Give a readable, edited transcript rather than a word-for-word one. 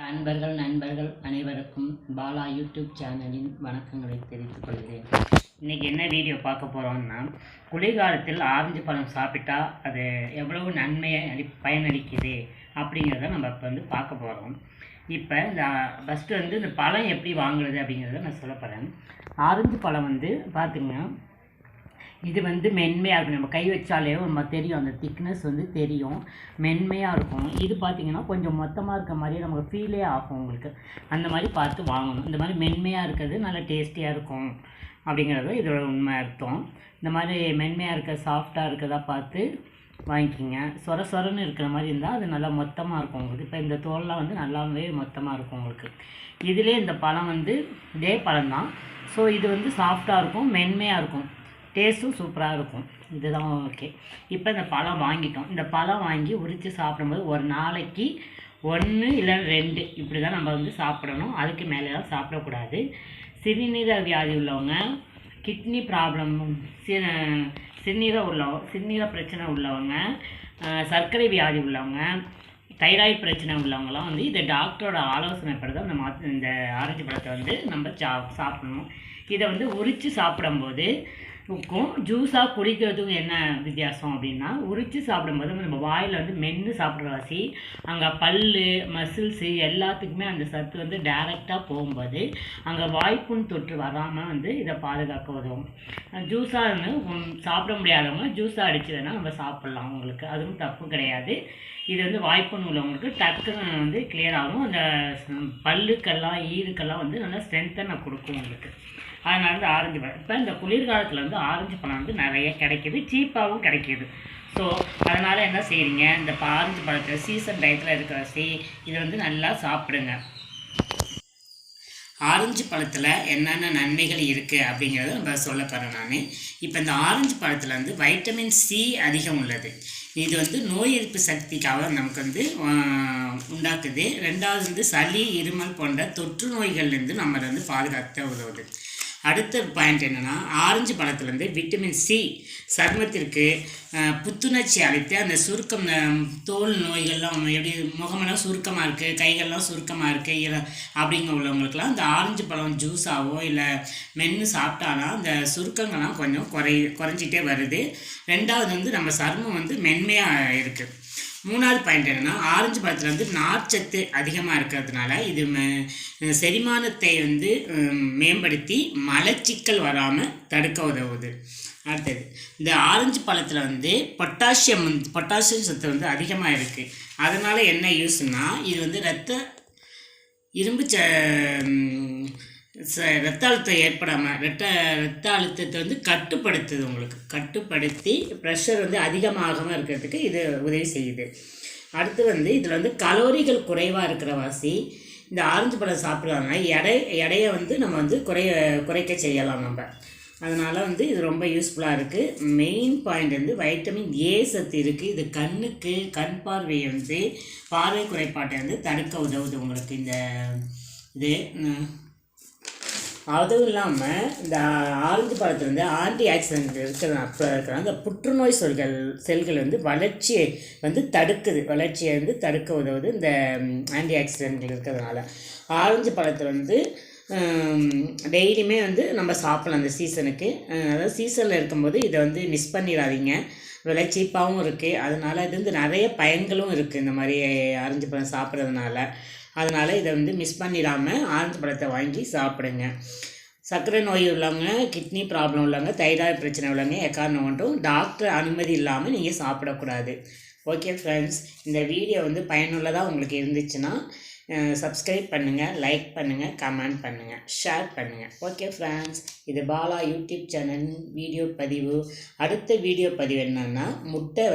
நண்பர்கள் அனைவருக்கும் பாலா யூடியூப் சேனலின் வணக்கங்களை தெரிவித்துக் கொள்கிறேன். இன்றைக்கி என்ன வீடியோ பார்க்க போகிறோம்னா, குளிர்காலத்தில் ஆரஞ்சு பழம் சாப்பிட்டா அது எவ்வளவு நன்மையை பயனளிக்குது அப்படிங்கிறத நம்ம இப்போ பார்க்க போகிறோம். இப்போ இந்த ஃபஸ்ட்டு இந்த பழம் எப்படி வாங்குறது அப்படிங்கிறத நான் சொல்ல போகிறேன். ஆரஞ்சு பழம் பார்த்திங்கன்னா இது மென்மையாக இருக்கும். நம்ம கை வச்சாலே நம்ம தெரியும், அந்த திக்னஸ் தெரியும், மென்மையாக இருக்கும். இது பார்த்திங்கன்னா கொஞ்சம் மொத்தமாக இருக்க மாதிரியே நமக்கு ஃபீலே ஆகும். உங்களுக்கு அந்த மாதிரி பார்த்து வாங்கணும். இந்த மாதிரி மென்மையாக இருக்கிறது நல்லா டேஸ்டியாக இருக்கும் அப்படிங்கிறது இதோட உண்மை அர்த்தம். இந்த மாதிரி மென்மையாக இருக்க சாஃப்டாக இருக்கிறதா பார்த்து வாங்கிக்கிங்க. சொரன்னு இருக்கிற மாதிரி இருந்தால் அது நல்லா மொத்தமாக இருக்கும் உங்களுக்கு. இப்போ இந்த தோல்லாம் நல்லாவே மொத்தமாக இருக்கும் உங்களுக்கு. இதிலே இந்த பழம் இதே பழம் தான். ஸோ இது சாஃப்டாக இருக்கும், மென்மையாக இருக்கும், டேஸ்ட்டும் சூப்பராக இருக்கும். இதுதான் ஓகே. இப்போ இந்த பழம் வாங்கிட்டோம். இந்த பழம் வாங்கி உரித்து சாப்பிடும்போது ஒரு நாளைக்கு 1 இல்லை 2 இப்படி தான் நம்ம சாப்பிடணும். அதுக்கு மேலேலாம் சாப்பிடக்கூடாது. சிறுநீரக வியாதி உள்ளவங்க, கிட்னி ப்ராப்ளம், சிறுநீரக பிரச்சனை உள்ளவங்க, சர்க்கரை வியாதி உள்ளவங்க, தைராய்டு பிரச்சனை உள்ளவங்களாம் இதை டாக்டரோட ஆலோசனைப்படி தான் இந்த ஆரஞ்சு பழத்தை நம்ம சாப்பிடணும். இதை உரித்து சாப்பிடும்போது ஜூஸாக குடிக்கிறதுக்கும் என்ன வித்தியாசம் அப்படின்னா, உரித்து சாப்பிடும்போது நம்ம வாயில் மென்று சாப்பிட்ற வாசி அங்கே பல் மசில்ஸு எல்லாத்துக்குமே அந்த சத்து டைரெக்டாக போகும்போது அங்கே வாய்ப்புண் தொற்று வராமல் இதை பாதுகாக்க உதவும். ஜூஸாக சாப்பிட முடியாதவங்க ஜூஸாக அடிச்சதுன்னா நம்ம சாப்பிட்லாம். உங்களுக்கு அதுவும் தப்பு கிடையாது. இது வாய்ப்புண் உள்ளவங்களுக்கு டக்குன்னு கிளியர் ஆகும். அந்த பல்லுக்கெல்லாம் ஈருக்கெல்லாம் நல்லா ஸ்ட்ரென்த்தனை கொடுக்கும் உங்களுக்கு. அதனால ஆரஞ்சு பழம் இப்போ இந்த குளிர்காலத்தில் ஆரஞ்சு பழம் நிறைய கிடைக்கிது, சீப்பாகவும் கிடைக்கிது. ஸோ அதனால் என்ன செய்கிறீங்க, இந்த ஆரஞ்சு பழத்தை சீசன் டயத்தில் இருக்கிற இதை நல்லா சாப்பிடுங்க. ஆரஞ்சு பழத்தில் என்னென்ன நன்மைகள் இருக்குது அப்படிங்கிறத நம்ம சொல்ல போகிறேன் நான். இப்போ இந்த ஆரஞ்சு பழத்தில் வைட்டமின் சி அதிகம் உள்ளது. இது நோய் எதிர்ப்பு சக்திக்காக நமக்கு உண்டாக்குது. ரெண்டாவது சளி, இருமல் போன்ற தொற்று நோய்கள்லேருந்து நம்மளை பாதுகாக்க உதவுது. அடுத்த பாயிண்ட் என்னென்னா, ஆரஞ்சு பழத்துலேருந்து விட்டமின் சி சருமத்திற்கு புத்துணர்ச்சி அளித்து அந்த சுருக்கம், தோல் நோய்கள்லாம் எப்படி முகமெல்லாம் சுருக்கமாக இருக்குது, கைகள்லாம் சுருக்கமாக இருக்குது அப்படிங்க உள்ளவங்களுக்கெல்லாம் இந்த ஆரஞ்சு பழம் ஜூஸாவோ இல்லை மென்று சாப்பிட்டாலும் அந்த சுருக்கங்கள்லாம் கொஞ்சம் குறைஞ்சிட்டே வருது. ரெண்டாவது நம்ம சருமம் மென்மையாக இருக்குது. மூணாவது பாயிண்ட் என்னென்னா, ஆரஞ்சு பழத்தில் நார்ச்சத்து அதிகமாக இருக்கிறதுனால இது செரிமானத்தை மேம்படுத்தி மலச்சிக்கல் வராமல் தடுக்க உதவுது. அடுத்தது இந்த ஆரஞ்சு பழத்தில் பொட்டாசியம் சத்து அதிகமாக இருக்குது. அதனால் என்ன யூஸ்னால், இது ரத்த அழுத்தம் ஏற்படாமல் ரத்த அழுத்தத்தை கட்டுப்படுத்துது. உங்களுக்கு கட்டுப்படுத்தி ப்ரெஷர் அதிகமாகாமல் இருக்கிறதுக்கு இது உதவி செய்யுது. அடுத்து இதில் கலோரிகள் குறைவாக இருக்கிற வாசி இந்த ஆரஞ்சு பழம் சாப்பிட்றாங்க. எடையை நம்ம குறைக்க செய்யலாம் நம்ம. அதனால் இது ரொம்ப யூஸ்ஃபுல்லாக இருக்குது. மெயின் பாயிண்ட் வைட்டமின் ஏ சத்து இருக்குது. இது கண்ணுக்கு, கண் பார்வையை பார்வை குறைபாட்டை தடுக்க உதவுது உங்களுக்கு இந்த இது. அதுவும் இல்லாமல் இந்த ஆரஞ்சு பழத்தில் ஆன்டி ஆக்சிடென்ட் இருக்கிற அந்த புற்றுநோய் செல்கள் வளர்ச்சியை தடுக்குது. வளர்ச்சியை தடுக்க உதவுது இந்த ஆன்டி ஆக்சிடென்ட்கள் இருக்கிறதுனால. ஆரஞ்சு பழத்தை டெய்லியுமே நம்ம சாப்பிடலாம் அந்த சீசனுக்கு. அதாவது சீசனில் இருக்கும்போது இதை மிஸ் பண்ணிடாதீங்க. விலை சீப்பாகவும் இருக்குது. அதனால் இது நிறைய பயன்களும் இருக்குது இந்த மாதிரி ஆரஞ்சு பழம் சாப்பிட்றதுனால. அதனால் இதை மிஸ் பண்ணிடாமல் ஆரஞ்சு பழத்தை வாங்கி சாப்பிடுங்க. சர்க்கரை நோய் உள்ளவங்க, கிட்னி ப்ராப்ளம் உள்ளவங்க, தைராய்டு பிரச்சனை உள்ளவங்க எக்காரணம் கொண்டும் டாக்டர் அனுமதி இல்லாமல் நீங்கள் சாப்பிடக்கூடாது. ஓகே ஃப்ரெண்ட்ஸ், இந்த வீடியோ பயனுள்ளதாக உங்களுக்கு இருந்துச்சுன்னா சப்ஸ்கிரைப் பண்ணுங்கள், லைக் பண்ணுங்கள், கமெண்ட் பண்ணுங்கள், ஷேர் பண்ணுங்கள். ஓகே ஃப்ரெண்ட்ஸ், இது பாலா யூடியூப் சேனல் வீடியோ பதிவு. அடுத்த வீடியோ பதிவு என்னன்னா, முட்டை